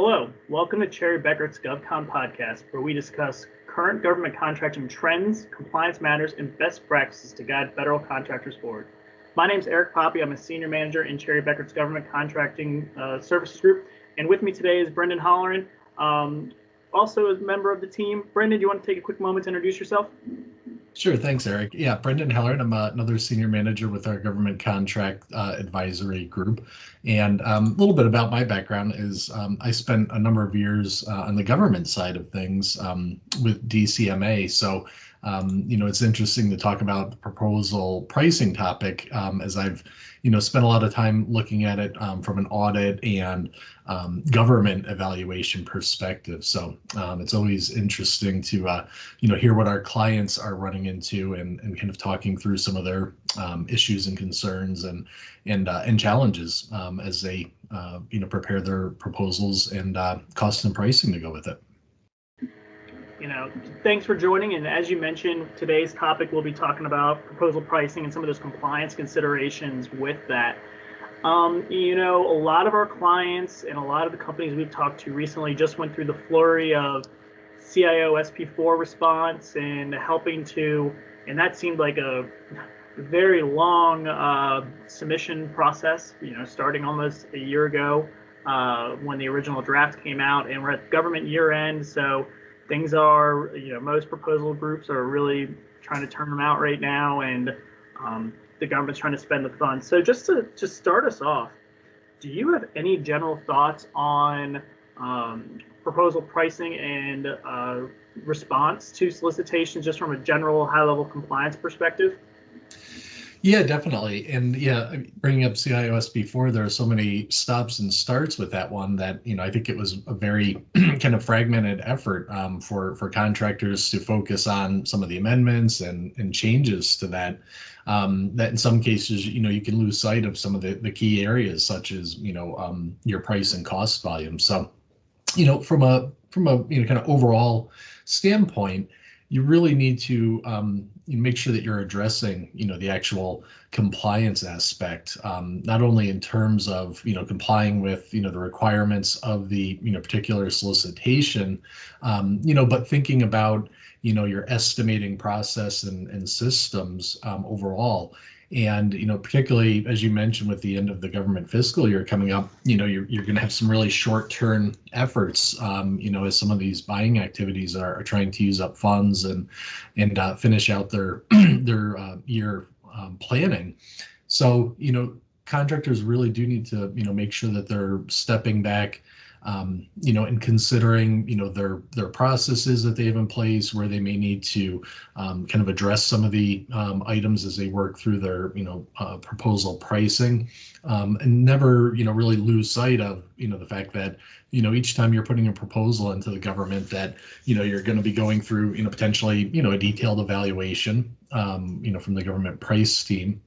Hello, welcome to Cherry Bekaert's GovCon podcast, where we discuss current government contracting trends, compliance matters, and best practices to guide federal contractors forward. My name is Eric Poppe. I'm a senior manager in Cherry Bekaert's government contracting services group, and with me today is Brendan Halloran, also a member of the team. Brendan, do you want to take a quick moment to introduce yourself? Sure, thanks, Eric. Yeah, Brendan Halloran. I'm another senior manager with our government contract advisory group. And a little bit about my background is I spent a number of years on the government side of things with DCMA. So, it's interesting to talk about the proposal pricing topic as I've, spent a lot of time looking at it from an audit and government evaluation perspective. So it's always interesting to, hear what our clients are running into and kind of talking through some of their issues and concerns and challenges as they, prepare their proposals and cost and pricing to go with it. Thanks for joining. And as you mentioned, today's topic, we'll be talking about proposal pricing and some of those compliance considerations with that. A lot of our clients and a lot of the companies we've talked to recently just went through the flurry of CIO SP4 response and and that seemed like a very long submission process, starting almost a year ago when the original draft came out, and we're at government year end. So things are, most proposal groups are really trying to turn them out right now, and the government's trying to spend the funds. So just to start us off, do you have any general thoughts on proposal pricing and response to solicitations, just from a general high-level compliance perspective? Yeah, definitely. And yeah, bringing up CIO SP4, there are so many stops and starts with that one that, I think it was a very kind of fragmented effort for contractors to focus on some of the amendments and changes to that. That in some cases, you can lose sight of some of the key areas, such as, your price and cost volume. So, from a kind of overall standpoint, you really need to make sure that you're addressing, the actual compliance aspect, not only in terms of, complying with, the requirements of the, particular solicitation, but thinking about, your estimating process and systems overall. And, particularly as you mentioned, with the end of the government fiscal year coming up, you're going to have some really short-term efforts, as some of these buying activities are trying to use up funds and finish out their year planning. So, contractors really do need to, make sure that they're stepping back, and considering, their processes that they have in place, where they may need to kind of address some of the items as they work through their, proposal pricing, and never, really lose sight of, the fact that, each time you're putting a proposal into the government that, you're going to be going through, potentially, a detailed evaluation, from the government price team.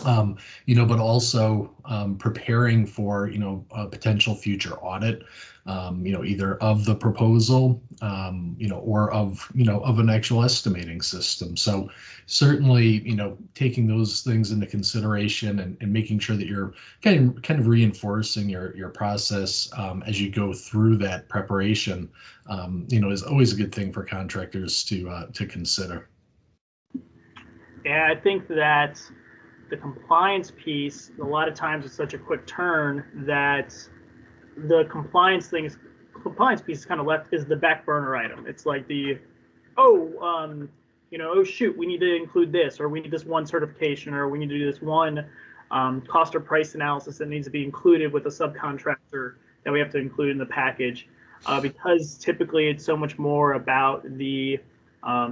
But also preparing for, a potential future audit, either of the proposal, or of an actual estimating system. So certainly, taking those things into consideration and making sure that you're kind of reinforcing your process as you go through that preparation, is always a good thing for contractors to consider. Yeah, I think that the compliance piece, a lot of times it's such a quick turn that the compliance piece is kind of left as the back burner item. It's like oh shoot, we need to include this, or we need this one certification, or we need to do this one cost or price analysis that needs to be included with a subcontractor that we have to include in the package, because typically it's so much more about the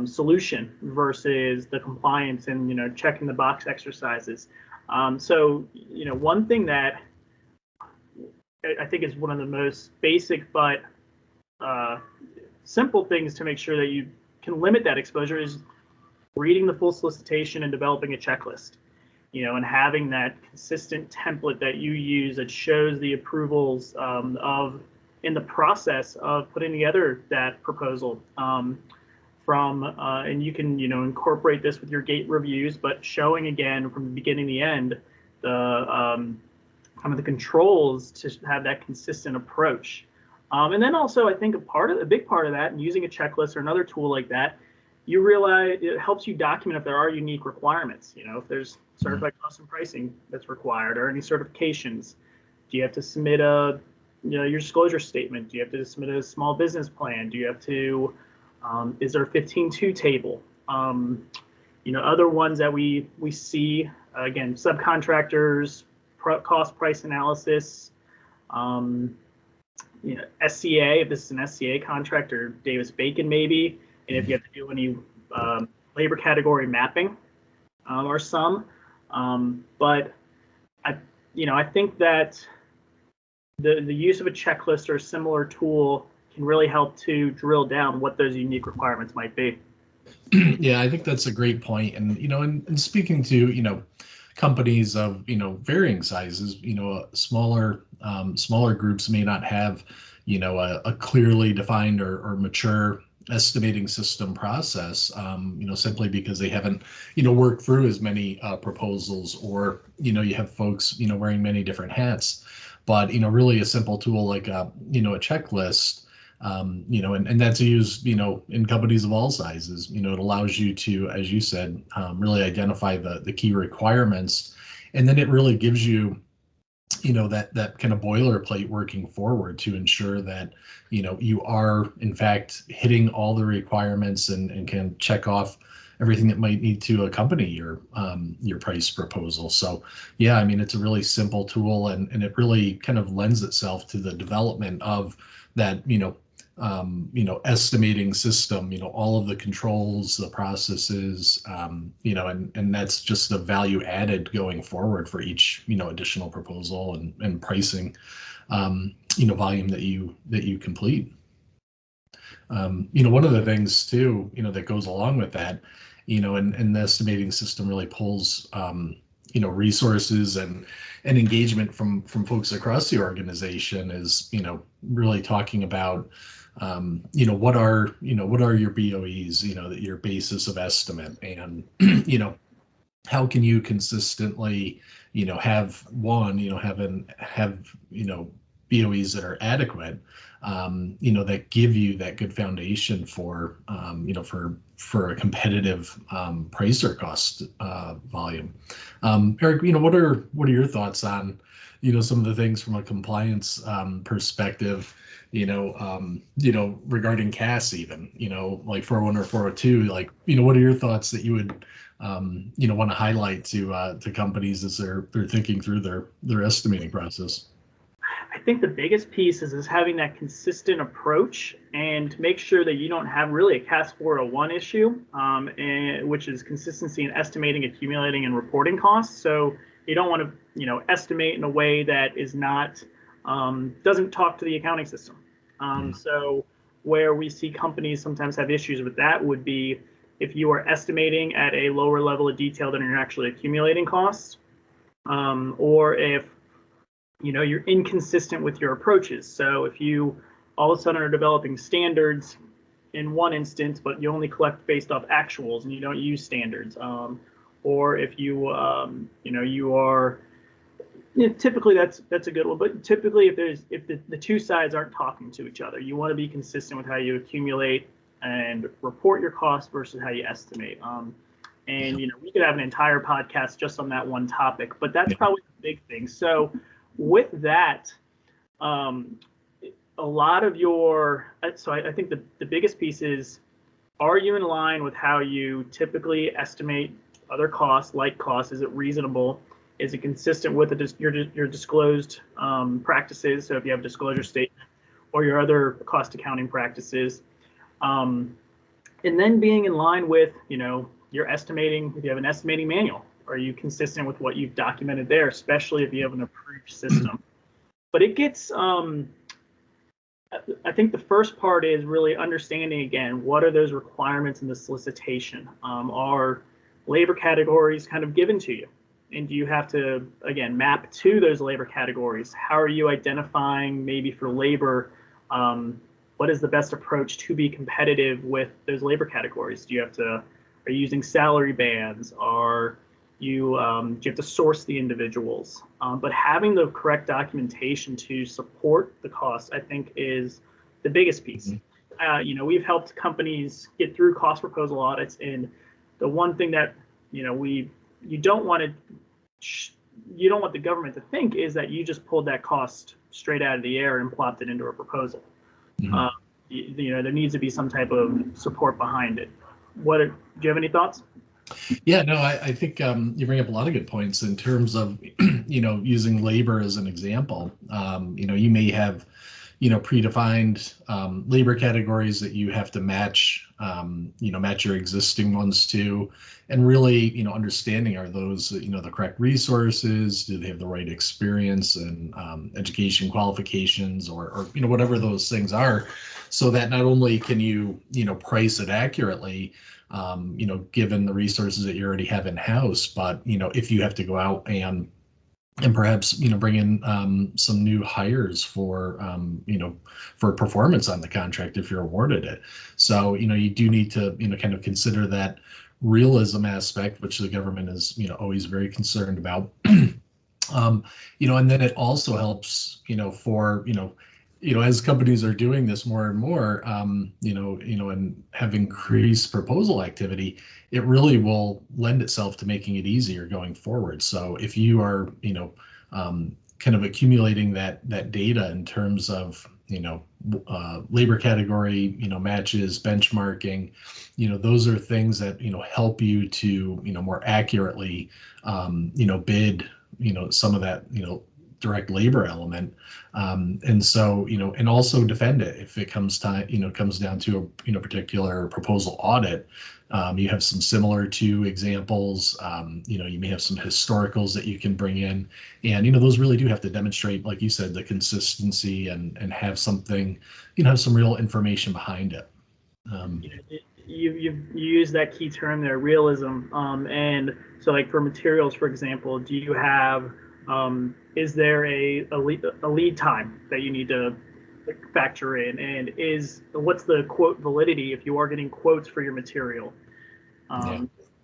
solution versus the compliance and checking the box exercises. So one thing that I think is one of the most basic but simple things to make sure that you can limit that exposure is reading the full solicitation and developing a checklist, and having that consistent template that you use that shows the approvals in the process of putting together that proposal. And you can, incorporate this with your gate reviews, but showing again from the beginning to the end the kind of the controls to have that consistent approach. And then also, I think a big part of that, and using a checklist or another tool like that, you realize it helps you document if there are unique requirements. If there's certified cost and pricing that's required, or any certifications. Do you have to submit your disclosure statement? Do you have to submit a small business plan? Do you have to, is there a 15.2 table? Other ones that we see, again, subcontractors, cost price analysis, SCA, if this is an SCA contract, or Davis-Bacon maybe, and if you have to do any labor category mapping, or some. But I think that the use of a checklist or a similar tool can really help to drill down what those unique requirements might be. Yeah, I think that's a great point. And, and speaking to, companies of, varying sizes, smaller groups may not have, a clearly defined or mature estimating system process, simply because they haven't, worked through as many proposals, or, you have folks, wearing many different hats. But, really a simple tool like, a checklist, and that's used, in companies of all sizes. It allows you to, as you said, really identify the key requirements, and then it really gives you, that kind of boilerplate working forward to ensure that, you are in fact hitting all the requirements and can check off everything that might need to accompany your price proposal. So yeah, I mean, it's a really simple tool, and it really kind of lends itself to the development of that, estimating system, all of the controls, the processes, and that's just the value added going forward for each, additional proposal and pricing, volume that you complete. One of the things too, that goes along with that, and the estimating system really pulls, resources and engagement from folks across the organization is, really talking about, what are your BOEs, your basis of estimate, and, how can you consistently, have BOEs that are adequate, that give you that good foundation for, for a competitive price or cost volume. Eric, what are your thoughts on, some of the things from a compliance perspective, regarding CAS even, like 401 or 402, like, what are your thoughts that you would, want to highlight to companies as they're thinking through their estimating process? I think the biggest piece is having that consistent approach, and make sure that you don't have really a CAS 401 issue, which is consistency in estimating, accumulating, and reporting costs. So you don't want to, estimate in a way that is not, doesn't talk to the accounting system. So where we see companies sometimes have issues with that would be if you are estimating at a lower level of detail than you're actually accumulating costs, or if you're inconsistent with your approaches. So if you all of a sudden are developing standards in one instance, but you only collect based off actuals and you don't use standards, or if you you are, typically that's a good one. But typically, if the two sides aren't talking to each other, you want to be consistent with how you accumulate and report your costs versus how you estimate. And we could have an entire podcast just on that one topic, but that's probably the big thing. So with that, a lot of your, so I think the biggest piece is, are you in line with how you typically estimate other costs, like costs? Is it reasonable? Is it consistent with your disclosed practices? So if you have a disclosure statement or your other cost accounting practices, and then being in line with, your estimating, if you have an estimating manual, are you consistent with what you've documented there, especially if you have an approved system? But it gets, I think the first part is really understanding, again, what are those requirements in the solicitation? Are labor categories kind of given to you? And do you have to, again, map to those labor categories? How are you identifying, maybe for labor, what is the best approach to be competitive with those labor categories? Do you have to, are you using salary bands? you have to source the individuals. But having the correct documentation to support the cost, I think, is the biggest piece. We've helped companies get through cost proposal audits, and the one thing that you don't want the government to think is that you just pulled that cost straight out of the air and plopped it into a proposal. There needs to be some type of support behind it. Do you have any thoughts? Yeah, no, I think you bring up a lot of good points in terms of, using labor as an example. You may have, predefined labor categories that you have to match, match your existing ones to, and really, understanding, are those, the correct resources? Do they have the right experience and education qualifications, or whatever those things are, so that not only can you, price it accurately, given the resources that you already have in house, but if you have to go out and perhaps bring in some new hires for for performance on the contract if you're awarded it. So you do need to kind of consider that realism aspect, which the government is always very concerned about. And then it also helps for as companies are doing this more and more, and have increased proposal activity, it really will lend itself to making it easier going forward. So if you are, kind of accumulating that data in terms of, labor category, matches, benchmarking, those are things that, help you to, more accurately, bid, some of that, direct labor element, and so and also defend it if it comes down to a particular proposal audit. You have some similar to examples. You may have some historicals that you can bring in, and those really do have to demonstrate, like you said, the consistency and have something, have some real information behind it. You use that key term there, realism, and so like for materials, for example, do you have is there a lead time that you need to factor in, and what's the quote validity if you are getting quotes for your material?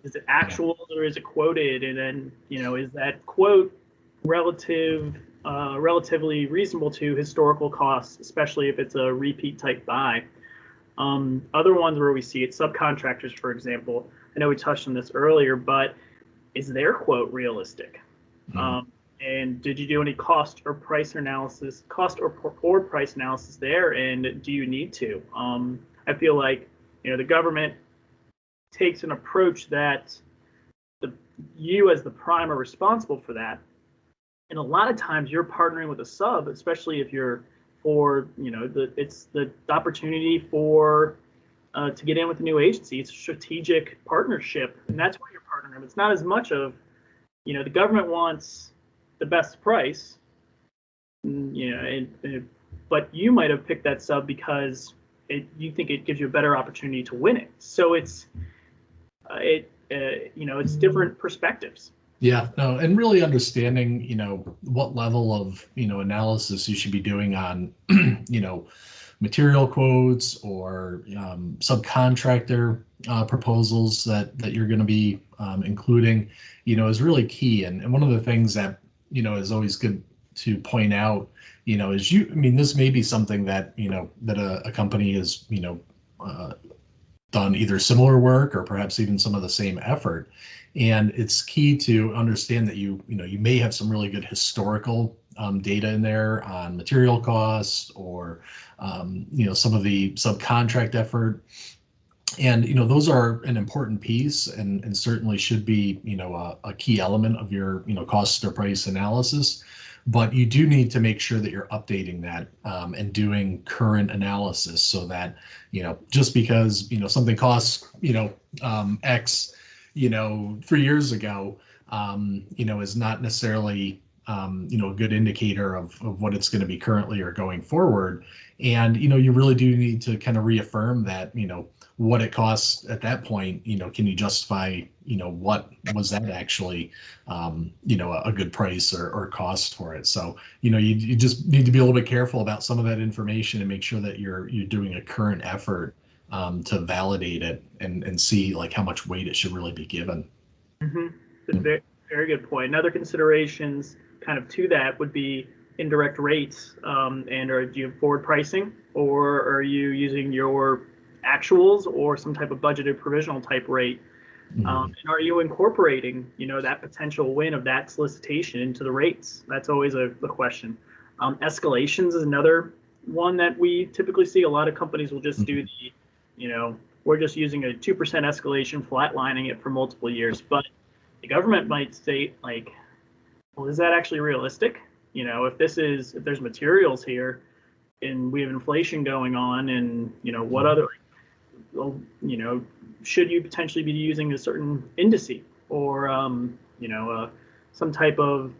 Is it actual or is it quoted? And then is that quote relatively reasonable to historical costs, especially if it's a repeat type buy? Other ones where we see it, subcontractors, for example. I know we touched on this earlier, but is their quote realistic? And did you do any cost or price analysis there? And do you need to? I feel like the government takes an approach that you as the prime are responsible for that, and a lot of times you're partnering with a sub, especially if you're it's the opportunity for to get in with a new agency. It's a strategic partnership, and that's why you're partnering. It's not as much of the government wants the best price, but you might have picked that sub because you think it gives you a better opportunity to win it. So it's different perspectives. Yeah, no, and really understanding, what level of, analysis you should be doing on, material quotes or subcontractor proposals that you're going to be including, is really key. And one of the things that, is always good to point out, is this may be something that, that a company has, done either similar work or perhaps even some of the same effort. And it's key to understand that you may have some really good historical data in there on material costs or some of the subcontract effort. And those are an important piece and certainly should be a key element of your cost or price analysis. But you do need to make sure that you're updating that and doing current analysis, so that just because something costs X 3 years ago is not necessarily a good indicator of what it's going to be currently or going forward. And you really do need to kind of reaffirm that what it costs at that point. Can you justify what was that actually a good price or cost for it? So you just need to be a little bit careful about some of that information and make sure that you're doing a current effort to validate it and see like how much weight it should really be given. Very, very good point. Another considerations kind of to that would be indirect rates. Do you have forward pricing, or are you using your actuals or some type of budgeted provisional type rate? And are you incorporating, that potential win of that solicitation into the rates? That's always a question. Escalations is another one that we typically see. A lot of companies will just do we're just using a 2% escalation, flatlining it for multiple years. But the government might state like, well, is that actually realistic? If there's materials here and we have inflation going on, and what other, should you potentially be using a certain indice or some type of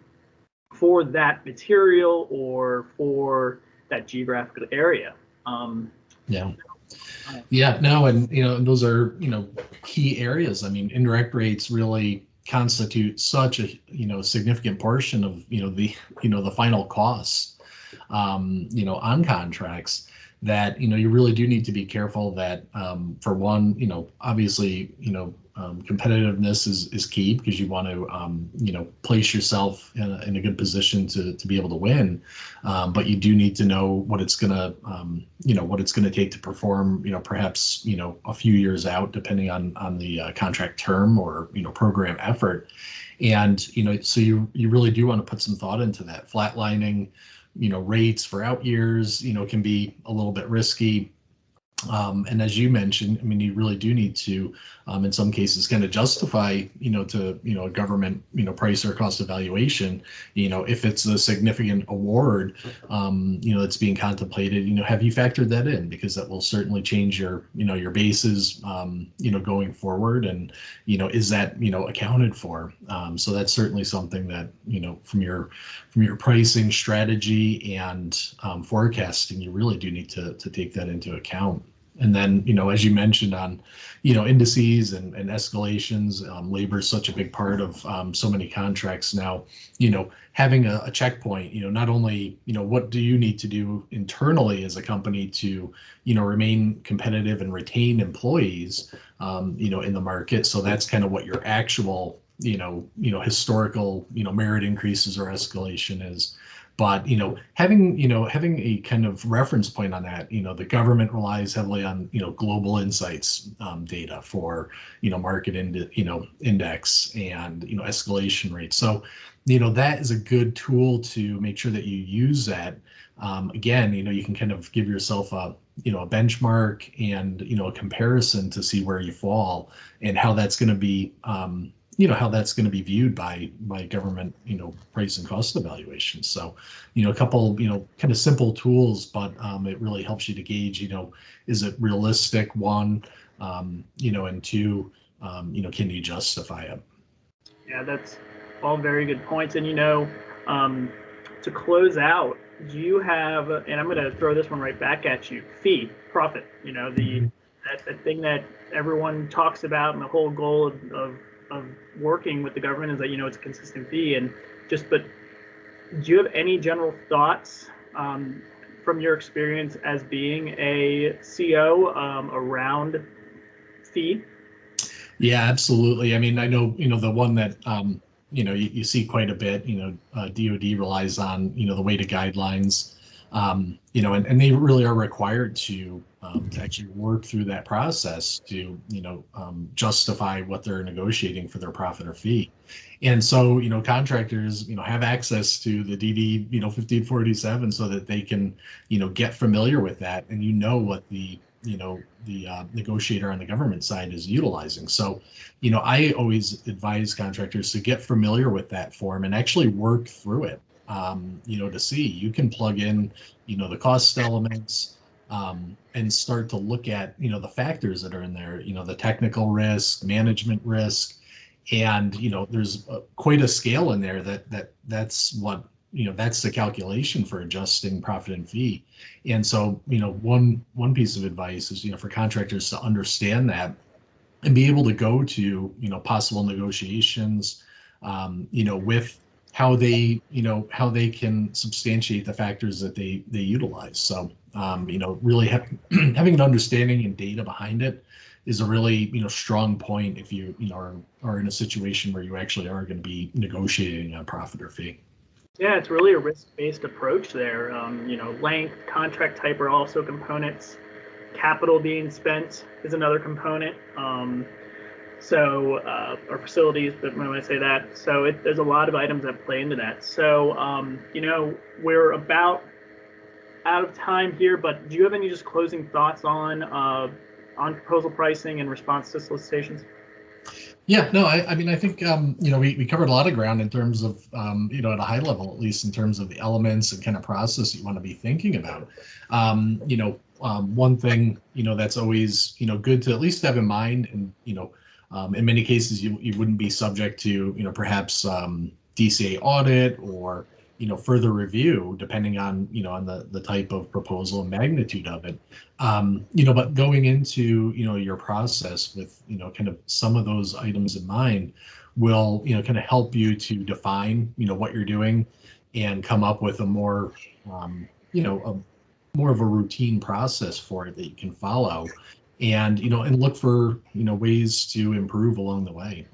for that material or for that geographical area? No, and those are key areas. I mean, indirect rates really constitute such a significant portion of the final costs on contracts, that you really do need to be careful that for one, obviously competitiveness is key, because you want to place yourself in a good position to be able to win, but you do need to know what it's gonna take to perform perhaps a few years out, depending on the contract term or program effort. And so you really do want to put some thought into that. Flatlining rates for out years can be a little bit risky. And as you mentioned, I mean, you really do need to, in some cases, kind of justify, to, a government, price or cost evaluation, if it's a significant award, that's being contemplated, have you factored that in? Because that will certainly change your bases, going forward. And, is that, accounted for? So that's certainly something that, from your pricing strategy and forecasting, you really do need to take that into account. And then, as you mentioned on, indices and escalations, labor is such a big part of so many contracts now. Having a checkpoint, not only, what do you need to do internally as a company to, remain competitive and retain employees, in the market. So that's kind of what your actual, historical, merit increases or escalation is. But having a kind of reference point on that, the government relies heavily on global insights data for market index and escalation rates. So that is a good tool to make sure that you use that. Again, you can kind of give yourself a benchmark and a comparison to see where you fall and how that's going to be viewed by government, price and cost evaluations. So, a couple, kind of simple tools, but it really helps you to gauge, is it realistic, one, and two, can you justify it? Yeah, that's all very good points. And, to close out, do you have, and I'm going to throw this one right back at you, fee, profit, that thing that everyone talks about, and the whole goal of working with the government is that it's a consistent fee. And but do you have any general thoughts from your experience as being a CO around fee? Yeah, absolutely. I mean, I know the one that you see quite a bit. DoD relies on the weighted guidelines, and they really are required to actually work through that process to justify what they're negotiating for their profit or fee. And so contractors have access to the DD 1547 so that they can get familiar with that, and what the negotiator on the government side is utilizing. So I always advise contractors to get familiar with that form and actually work through it, to see. You can plug in the cost elements, and start to look at the factors that are in there, the technical risk, management risk, and there's quite a scale in there that's what that's the calculation for adjusting profit and fee. And so one piece of advice is for contractors to understand that and be able to go to possible negotiations with how they can substantiate the factors that they utilize. So really having an understanding and data behind it is a really, strong point if you, are in a situation where you actually are going to be negotiating a profit or fee. Yeah, it's really a risk-based approach there. Length, contract type are also components. Capital being spent is another component. Or facilities, but when I say that, so there's a lot of items that play into that. So, we're about out of time here, but do you have any just closing thoughts on proposal pricing in response to solicitations? Yeah, no, I mean, I think, we covered a lot of ground in terms of, at a high level, at least in terms of the elements and kind of process you want to be thinking about. One thing, that's always, good to at least have in mind, and, in many cases, you wouldn't be subject to, perhaps DCA audit or, further review, depending on, on the type of proposal and magnitude of it. But going into, your process with, kind of some of those items in mind will, kind of help you to define, what you're doing and come up with a more, more of a routine process for it that you can follow, and and look for ways to improve along the way.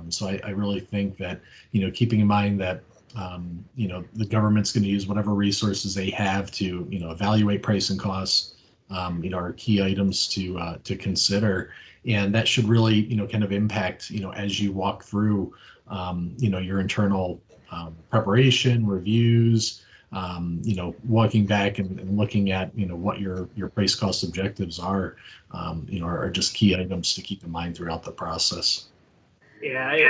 So I really think that keeping in mind that the government's going to use whatever resources they have to evaluate price and costs, are key items to consider, and that should really kind of impact as you walk through your internal preparation reviews, walking back and looking at what your price cost objectives are, are just key items to keep in mind throughout the process. Yeah,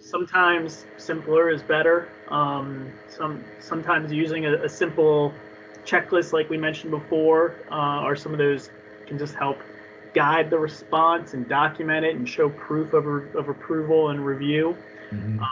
sometimes simpler is better. Sometimes using a simple checklist, like we mentioned before, or some of those can just help guide the response and document it and show proof of approval and review. Mm-hmm.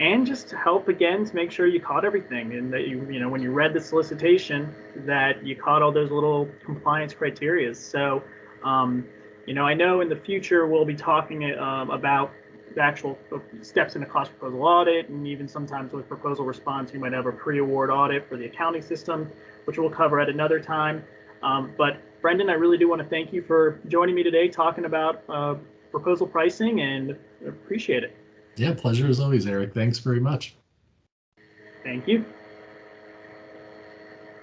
And just to help again to make sure you caught everything, and that when you read the solicitation, that you caught all those little compliance criteria. So I know in the future we'll be talking about the actual steps in a cost proposal audit, and even sometimes with proposal response you might have a pre-award audit for the accounting system, which we'll cover at another time. But Brendan, I really do want to thank you for joining me today talking about proposal pricing, and appreciate it. Yeah, pleasure as always, Eric. Thanks very much. Thank you.